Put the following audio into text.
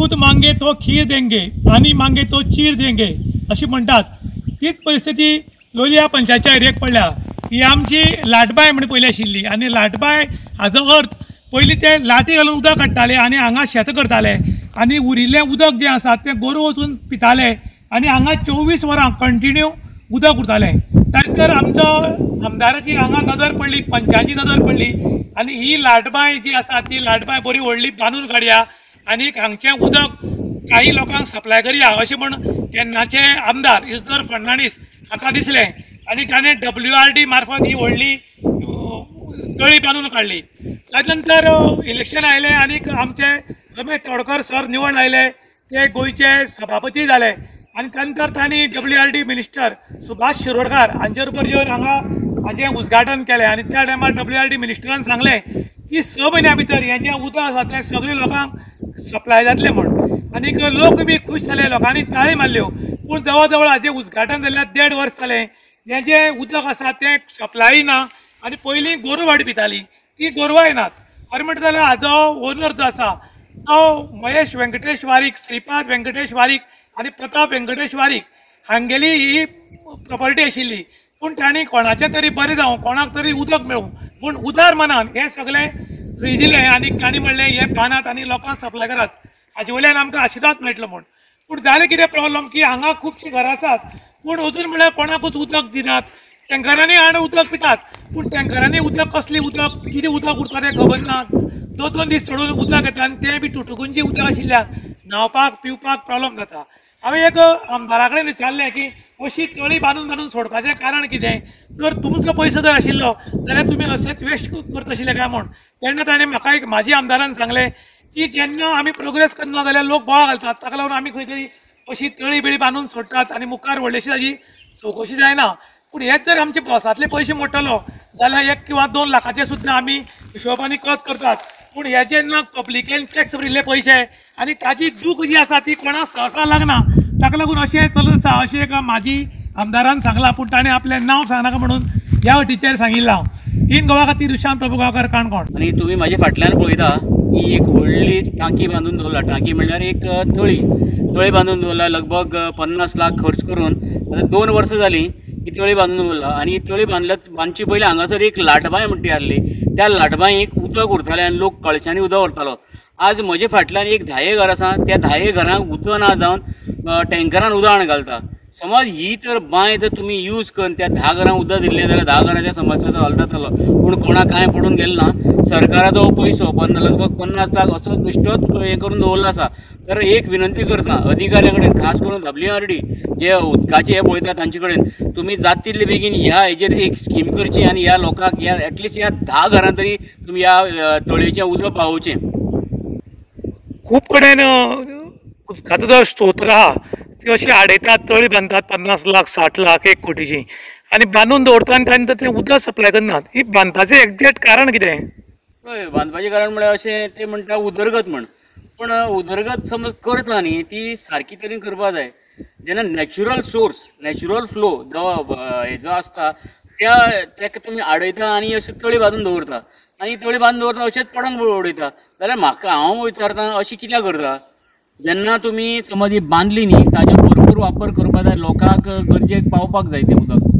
दूध मांगे तो खीर देंगे, पाणी मांगे तो चीर देंगे अशी म्हणटात. तीच परिस्थिती लोलया पंचायतच्या एरियेक पडल्या. ही आमची लाटबाय म्हणून पयली आशिल्ली आनी लाटबाय हाजो अर्थ पयलीं ते लाटी घालून उदक काडटाले आनी हांगा शेत करताले आनी उरिल्लें उदक जें आसा तें गोरवां वचून पिताले आनी हांगा 24 वरां कंटिन्यू उदक उरतालें. तर आमचो आमदाराची हांगा नदर पडली, पंचाची नदर पडली आनी ही लाटबाय जी आसा ती लाटबाय बरी व्हडली बांदून काडया आनी हांगचें उदक काही लोकांक सप्लाय करया अशें म्हण तेन्नाचे आमदार इस्दर फर्नांडीस हाका दिसलें आनी ताणें WRD मार्फत ही व्हडली तळी बांदून काडली. ताजे नंतर इलेक्शन आयलें आनी आमचे रमेश तोडकर सर निवड आयले, ते गोंयचे सभापती जाले आनी नंतर तांणी WRD मिनिस्टर सुभाष शिरोडकार हांचे बरोबर येवन हांगा हाचें उद्घाटन केलें आनी त्या टायमार WRD मिनिस्टरान सांगलें की 6 म्हयन्या भितर हें जें उदक आसा तें सगळ्या लोकांक सप्लाय जातलें म्हण. आनीक लोक बी खूश जाले, लोकांनी ताळी मारल्यो. पूण जवळ जवळ हाचें उद्घाटन जाल्यार 1.5 वर्स जालें. हें जें उदक आसा तें सप्लाय ना आनी पयलीं गोरवां पिताली ती गोरवां येनात. खरें म्हणटा जाल्यार हाजो ओनर जो आसा तो महेश व्यंकटेश वारीक, श्रीपाद व्यंकटेश वारीक आनी प्रताप व्यंकटेश वारीक हांगेली ही प्रॉपर्टी आशिल्ली. पूण तांणी कोणाचें तरी बरें जावं, कोणाक तरी उदक मेळूं पूण उदार मनान हें सगळें फ्री दिलें आनी तांणी म्हणलें हें बांदात आनी लोकांक सप्लाय करात, हाजे वयल्यान आमकां आशिर्वाद मेळटलो म्हूण. पूण जालें कितें प्रॉब्लम की हांगा खुबशीं घरां आसात पूण अजून म्हळ्यार कोणाकूच उदक दिनात. टँकरांनी हाडून उदक पितात पूण टँकरांनी उदक कसलें उदक, कितें उदक उरता तें खबर ना. 2-2 दीस सोडून उदक येता आनी तें बी टुटुकूंचें उदक आशिल्ल्यान न्हावपाक पिवपाक प्रॉब्लम जाता. हांवें एक आमदारा कडेन विचारलें की अशी तळी बांदून सोडपाचें कारण कितें, जर तुमचो पयसो जर आशिल्लो जाल्यार तुमी अशेंच वेस्ट करता आशिल्ले काय म्हूण. तेन्ना ताणें म्हाका एक म्हाजी आमदारान सांगलें की जेन्ना आमी प्रोग्रेस करना जाल्यार लोक बोवाळ घालतात, ताका लागून आमी खंय तरी अशी तळी बिळी बांदून सोडटात आनी मुखार व्हडलीशी ताजी चवकशी जायना. पूण हेच जर आमचे बॉसांतले पयशे मोडटलो जाल्यार 1 किंवा 2 लाखाचे सुद्दां आमी हिशोबांनी कत करतात. पूण हे जेन्ना पब्लिकेन टॅक्स भरिल्ले पयशे आनी ताजी दूख जी आसा ती कोणाक सहसा लागना, ताका लागून अशें चलत आसा अशें एक म्हाजी आमदारान सांगलां. पूण ताणें आपलें नांव सांगनाका म्हणून ह्या वटीचेर सांगिल्लां हांव. इन गोवा खातीर विशांत प्रभू गांवकार, काणकोण. आनी तुमी म्हाज्या फाटल्यान पळयता ही एक व्हडली टांकी बांदून दवरला. टांकी म्हणल्यार एक तळी बांदून दवरला. लगभग 50 लाख खर्च करून आतां 2 वर्सां जालीं ही तळी बांदून दवरला. आनी ही तळी बांदची पयलीं हांगासर एक लाटबांय म्हणटी आहली. त्या लाटबांयक उदक उरतालें आनी लोक कळशांनी उदक व्हरतालो. आज म्हजे फाटल्यान एक 10 घर आसा, त्या 10 घरांक उदक ना जावन टँकरान उदक हाडून घालता. समज ही तर बांय जर तुमी यूज करून त्या 10 घरांक उदक दिल्लें जाल्यार 10 घरांच्या समस्याचो हल जातालो. पूण कोणाक कांय पडून गेलें ना. सरकाराचो पयसो लगभग 50 लाख असोच बेश्टोच हें करून दवरलो आसा. तर एक विनंती करता अधिकाऱ्यां कडेन, खास करून WRD जे उदकाचे हे पळयता तांचे कडेन, तुमी जाता तितले बेगीन ह्या हेजेर एक स्कीम करची आनी ह्या लोकांक ह्या एटलिस्ट ह्या 10 घरां तरी तुमी ह्या तळयेचें उदक पावोवचें. खूब कडेन उदकाचो जो स्तोत्र आहा ती अशी आडयतात, तळी बांदतात 50 लाख 60 लाख 1 कोटीची आनी बांदून दवरतात आनी तांणी तें उदक सप्लाय करनात. ही बांदपाचें एक्झॅक्ट कारण कितें? हय, बांदपाचें कारण म्हळ्यार अशें ते म्हणटा उदरगत म्हण. पूण उदरगत समज करता न्ही ती सारकी तरेन करपाक जाय. जेन्ना नॅचरल सोर्स, नॅचरल फ्लो जो हेजो आसता तेका तुमी आडयता आनी अशी तळी बांदून दवरता आनी तळी बांदून दवरता अशेंच पडोंग उडयता जाल्यार म्हाका हांव विचारता अशी कित्याक करता. जेन्ना तुमी समज ही बांदली न्ही ताजो भरपूर वापर करपाक जाय, लोकांक गरजेक पावपाक जाय तें उदक.